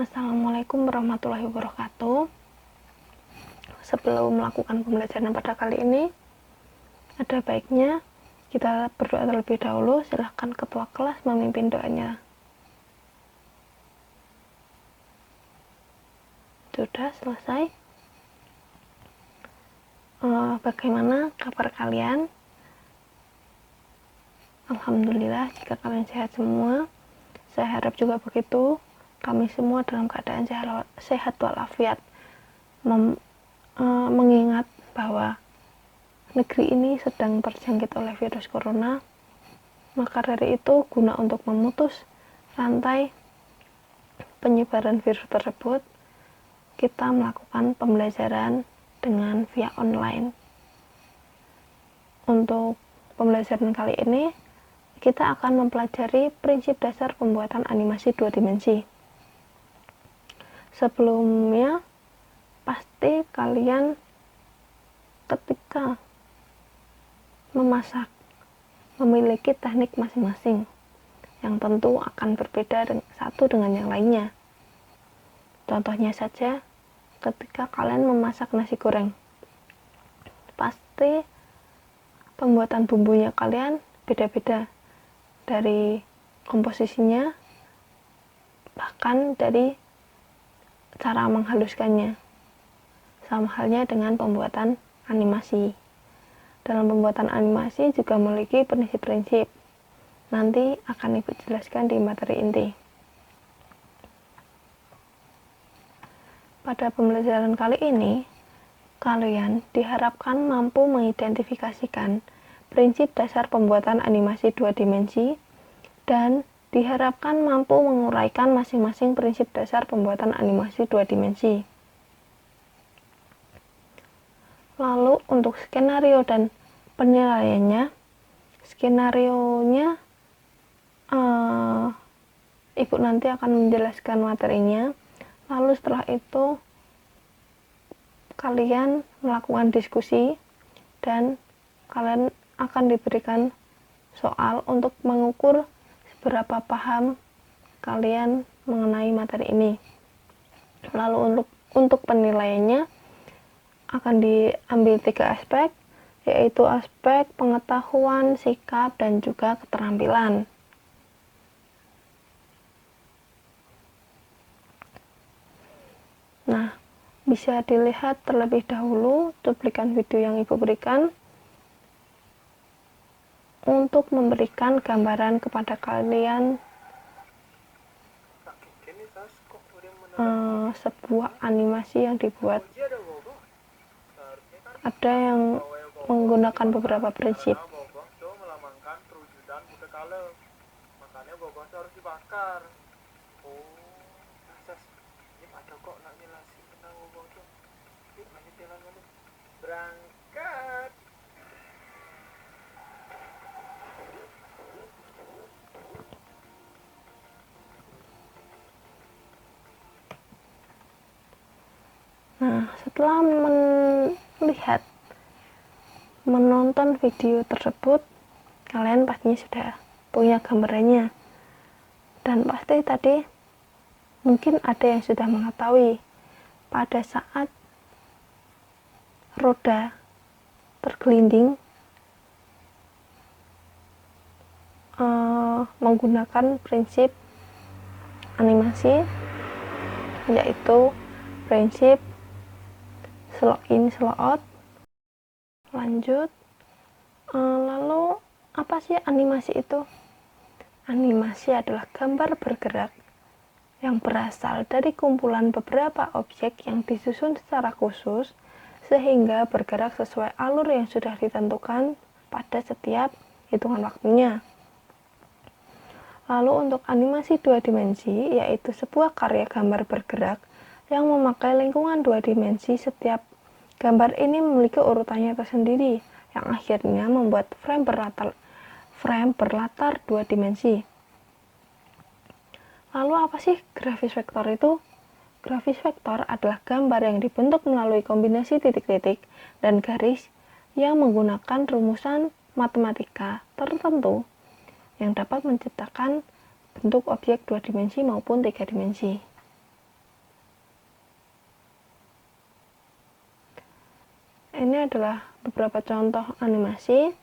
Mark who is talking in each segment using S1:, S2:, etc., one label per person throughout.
S1: Assalamualaikum warahmatullahi wabarakatuh. Sebelum melakukan pembelajaran pada kali ini, ada baiknya kita berdoa terlebih dahulu. Silahkan ketua kelas memimpin doanya. Sudah selesai. Bagaimana kabar kalian? Alhamdulillah, jika kalian sehat semua, saya harap juga begitu. Kami semua dalam keadaan sehat walafiat. Mengingat bahwa negeri ini sedang terjangkit oleh virus corona, maka dari itu guna untuk memutus rantai penyebaran virus tersebut, kita melakukan pembelajaran dengan via online. Untuk pembelajaran kali ini, kita akan mempelajari prinsip dasar pembuatan animasi 2 dimensi. Sebelumnya, pasti kalian ketika memasak memiliki teknik masing-masing yang tentu akan berbeda satu dengan yang lainnya. Contohnya saja, ketika kalian memasak nasi goreng, pasti pembuatan bumbunya kalian beda-beda, dari komposisinya, bahkan dari cara menghaluskannya. Sama halnya dengan pembuatan animasi. Dalam pembuatan animasi juga memiliki prinsip-prinsip. Nanti akan Ibu jelaskan di materi inti. Pada pembelajaran kali ini, kalian diharapkan mampu mengidentifikasikan prinsip dasar pembuatan animasi 2 dimensi dan diharapkan mampu menguraikan masing-masing prinsip dasar pembuatan animasi 2 dimensi. Lalu untuk skenario dan penilaiannya, skenarionya Ibu nanti akan menjelaskan materinya. Lalu setelah itu kalian melakukan diskusi dan kalian akan diberikan soal untuk mengukur seberapa paham kalian mengenai materi ini. Lalu untuk penilaiannya akan diambil 3 aspek, yaitu aspek pengetahuan, sikap, dan juga keterampilan. Nah, bisa dilihat terlebih dahulu cuplikan video yang Ibu berikan untuk memberikan gambaran kepada kalian sebuah animasi yang dibuat. Ada yang menggunakan beberapa prinsip.
S2: Berangkat.
S1: Nah, setelah menonton video tersebut, kalian pastinya sudah punya gambarannya. Dan pasti tadi mungkin ada yang sudah mengetahui pada saat roda tergelinding menggunakan prinsip animasi, yaitu prinsip slow in slow out. Lanjut, lalu apa sih animasi itu? Animasi adalah gambar bergerak yang berasal dari kumpulan beberapa objek yang disusun secara khusus sehingga bergerak sesuai alur yang sudah ditentukan pada setiap hitungan waktunya. Lalu untuk animasi 2 dimensi, yaitu sebuah karya gambar bergerak yang memakai lingkungan 2 dimensi. Setiap gambar ini memiliki urutannya tersendiri yang akhirnya membuat frame berlatar 2 dimensi. Lalu apa sih grafis vektor itu? Grafis vektor adalah gambar yang dibentuk melalui kombinasi titik-titik dan garis yang menggunakan rumusan matematika tertentu yang dapat menciptakan bentuk objek 2 dimensi maupun 3 dimensi. ini adalah beberapa contoh animasi.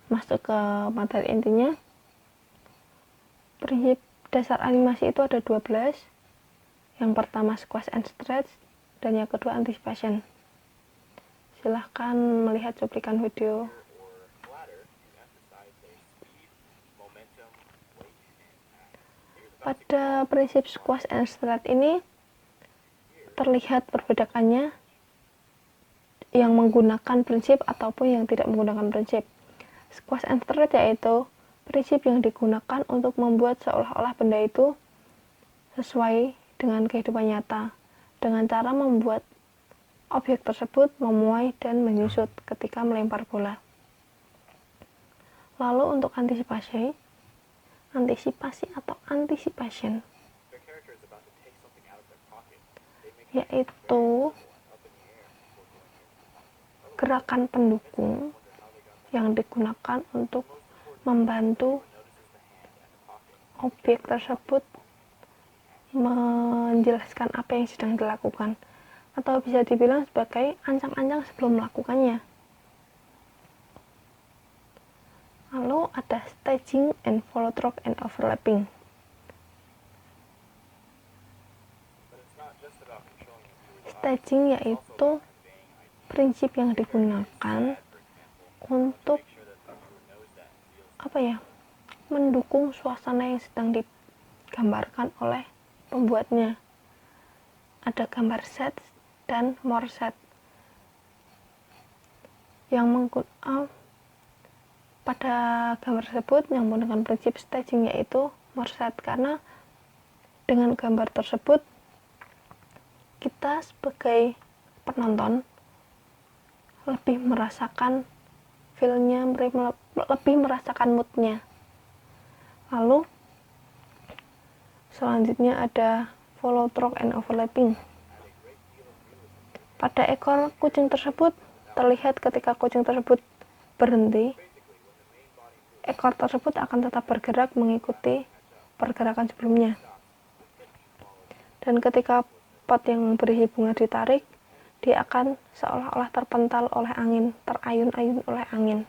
S1: Masuk ke materi intinya. Prinsip dasar animasi itu ada 12. Yang pertama squash and stretch, dan yang kedua anticipation. Silahkan melihat cuplikan video. Pada prinsip squash and stretch ini terlihat perbedaannya yang menggunakan prinsip ataupun yang tidak menggunakan prinsip. Squash and stretch yaitu prinsip yang digunakan untuk membuat seolah-olah benda itu sesuai dengan kehidupan nyata, dengan cara membuat objek tersebut memuai dan menyusut ketika melempar bola. Lalu untuk antisipasi atau anticipation, yaitu gerakan pendukung yang digunakan untuk membantu objek tersebut menjelaskan apa yang sedang dilakukan, atau bisa dibilang sebagai ancang-ancang sebelum melakukannya. Lalu ada staging and follow through and overlapping. Staging yaitu prinsip yang digunakan untuk mendukung suasana yang sedang digambarkan oleh pembuatnya. Ada gambar set dan more set. Pada gambar tersebut yang menggunakan prinsip staging yaitu more set, karena dengan gambar tersebut kita sebagai penonton lebih merasakan feel-nya, lebih merasakan mood-nya. Lalu selanjutnya ada follow through and overlapping. Pada ekor kucing tersebut terlihat ketika kucing tersebut berhenti, ekor tersebut akan tetap bergerak mengikuti pergerakan sebelumnya. Dan ketika pot yang berisi bunga ditarik, dia akan seolah-olah terpental oleh angin, terayun-ayun oleh angin.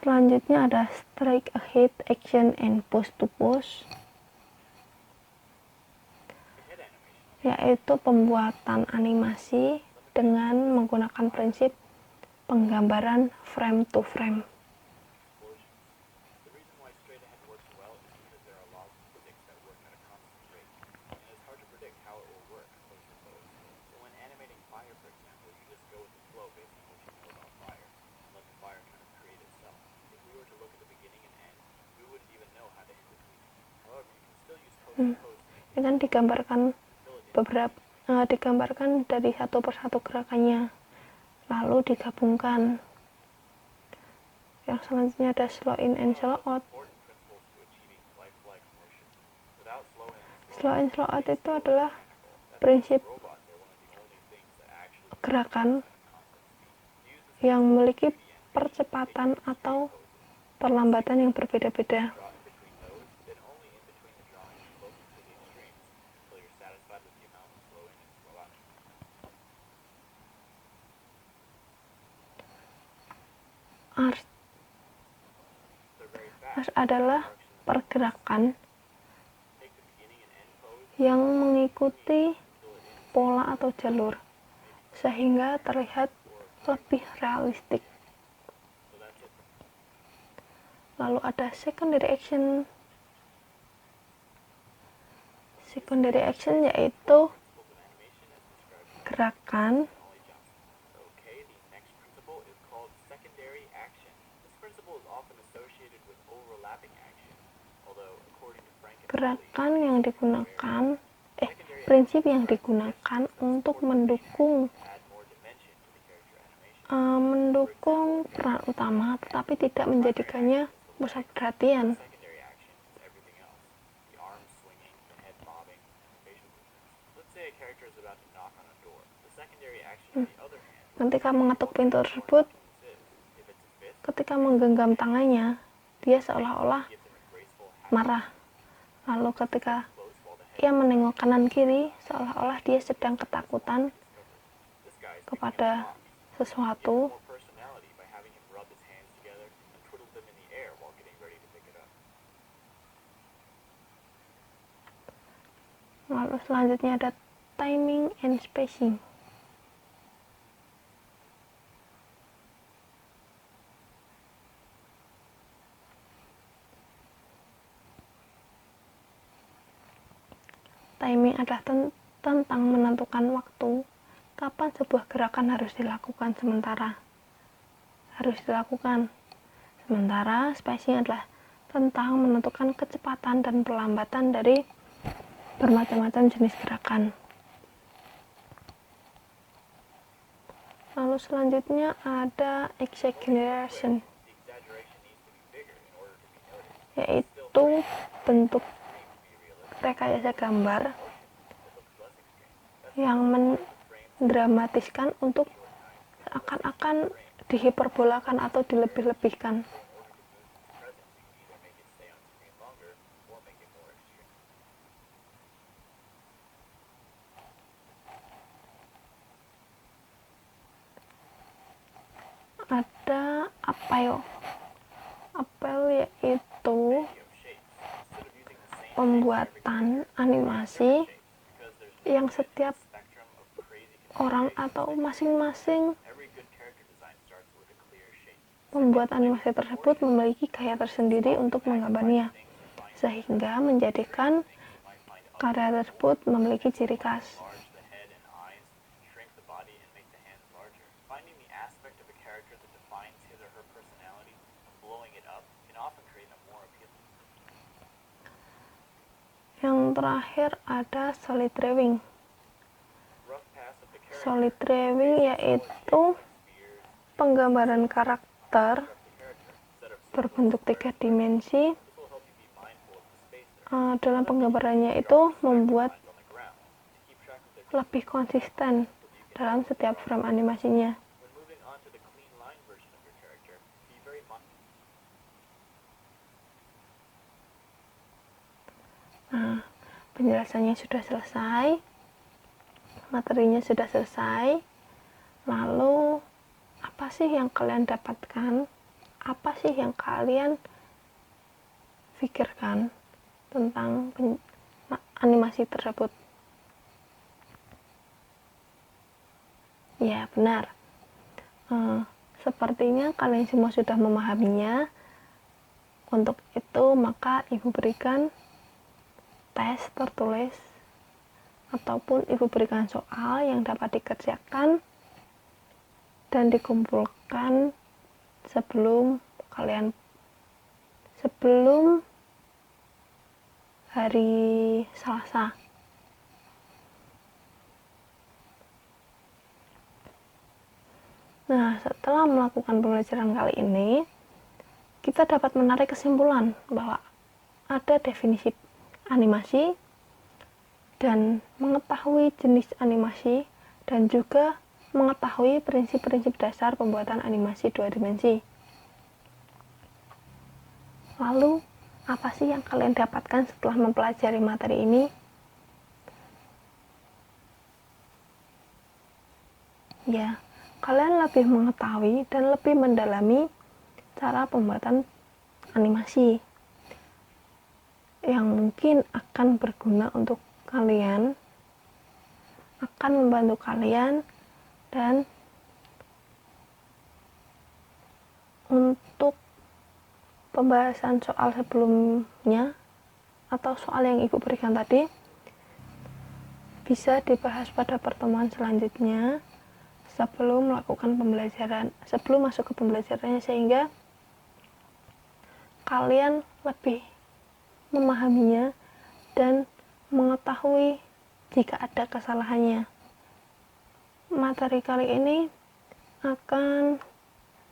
S1: Selanjutnya ada strike ahead action and push to push, yaitu pembuatan animasi dengan menggunakan prinsip penggambaran frame to frame. Ini kan digambarkan dari satu persatu gerakannya, lalu digabungkan. Yang selanjutnya ada slow in and slow out. Slow in slow out itu adalah prinsip gerakan yang memiliki percepatan atau perlambatan yang berbeda-beda. Arch adalah pergerakan yang mengikuti pola atau jalur sehingga terlihat lebih realistik. Lalu ada secondary action. Secondary action yaitu gerakan yang digunakan prinsip yang digunakan untuk mendukung peran utama tetapi tidak menjadikannya pusat perhatian. Ketika mengetuk pintu tersebut, ketika menggenggam tangannya, dia seolah-olah marah. Lalu ketika ia menengok kanan kiri, seolah-olah dia sedang ketakutan kepada sesuatu. Lalu selanjutnya ada timing and spacing. Timing adalah tentang menentukan waktu kapan sebuah gerakan harus dilakukan. Sementara spacing adalah tentang menentukan kecepatan dan perlambatan dari bermacam-macam jenis gerakan. Lalu selanjutnya ada exaggeration, yaitu bentuk rekayasa gambar yang mendramatiskan untuk seakan-akan dihiperbolakan atau dilebih-lebihkan. Ada apel yaitu pembuatan animasi yang setiap orang atau masing-masing pembuat animasi tersebut memiliki gaya tersendiri untuk menggambarnya, sehingga menjadikan karya tersebut memiliki ciri khas. Yang terakhir ada solid drawing. Solid drawing yaitu penggambaran karakter berbentuk 3 dimensi. Dalam penggambarannya itu membuat lebih konsisten dalam setiap frame animasinya. Nah, penjelasannya sudah selesai, materinya sudah selesai. Lalu, apa sih yang kalian dapatkan? Apa sih yang kalian pikirkan tentang animasi tersebut? Ya, benar. Sepertinya kalian semua sudah memahaminya. Untuk itu, maka Ibu berikan tes tertulis ataupun Ibu berikan soal yang dapat dikerjakan dan dikumpulkan sebelum hari Selasa. Nah, setelah melakukan pembelajaran kali ini, kita dapat menarik kesimpulan bahwa ada definisi animasi dan mengetahui jenis animasi dan juga mengetahui prinsip-prinsip dasar pembuatan animasi 2 dimensi. Lalu, apa sih yang kalian dapatkan setelah mempelajari materi ini? Ya, kalian lebih mengetahui dan lebih mendalami cara pembuatan animasi yang mungkin akan berguna untuk kalian, akan membantu kalian, dan untuk pembahasan soal sebelumnya atau soal yang Ibu berikan tadi bisa dibahas pada pertemuan selanjutnya sebelum masuk ke pembelajarannya, sehingga kalian lebih memahaminya dan mengetahui jika ada kesalahannya. Materi kali ini akan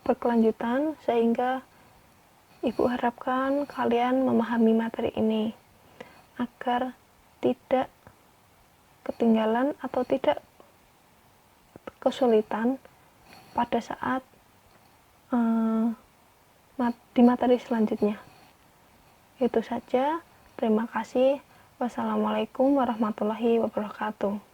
S1: berkelanjutan sehingga Ibu harapkan kalian memahami materi ini agar tidak ketinggalan atau tidak kesulitan pada saat di materi selanjutnya. Itu saja. Terima kasih. Wassalamualaikum warahmatullahi wabarakatuh.